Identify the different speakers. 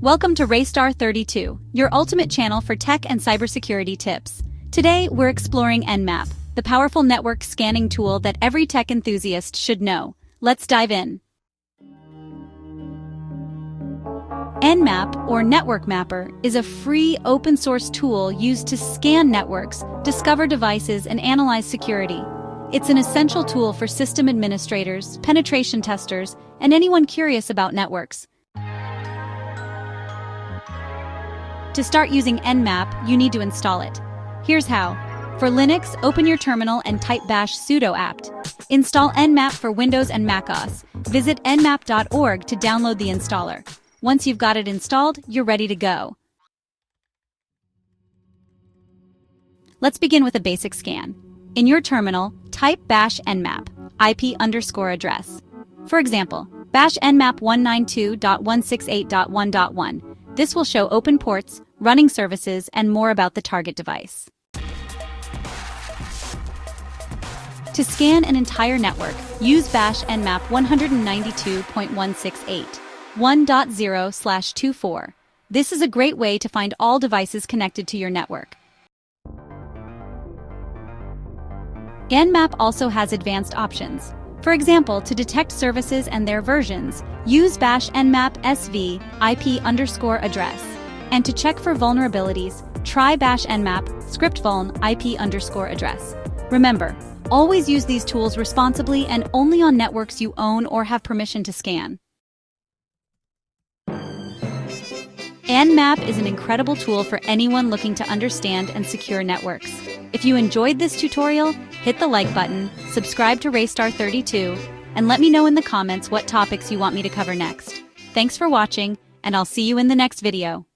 Speaker 1: Welcome to Raystar 32, your ultimate channel for tech and cybersecurity tips. Today, we're exploring Nmap, the powerful network scanning tool that every tech enthusiast should know. Let's dive in. Nmap, or Network Mapper, is a free open-source tool used to scan networks, discover devices, and analyze security. It's an essential tool for system administrators, penetration testers, and anyone curious about networks. To start using Nmap, you need to install it. Here's how. For Linux, open your terminal and type bash sudo apt. Install Nmap for Windows and macOS. Visit nmap.org to download the installer. Once you've got it installed, you're ready to go. Let's begin with a basic scan. In your terminal, type bash nmap, IP_address. For example, bash nmap 192.168.1.1. This will show open ports, running services, and more about the target device. To scan an entire network, use bash nmap 192.168. 1.0/24. This is a great way to find all devices connected to your network. Nmap also has advanced options. For example, to detect services and their versions, use bash nmap sv IP_address. And to check for vulnerabilities, try bash nmap scriptvuln IP_address. Remember, always use these tools responsibly and only on networks you own or have permission to scan. Nmap is an incredible tool for anyone looking to understand and secure networks. If you enjoyed this tutorial, hit the like button, subscribe to Raystar 32, and let me know in the comments what topics you want me to cover next. Thanks for watching, and I'll see you in the next video.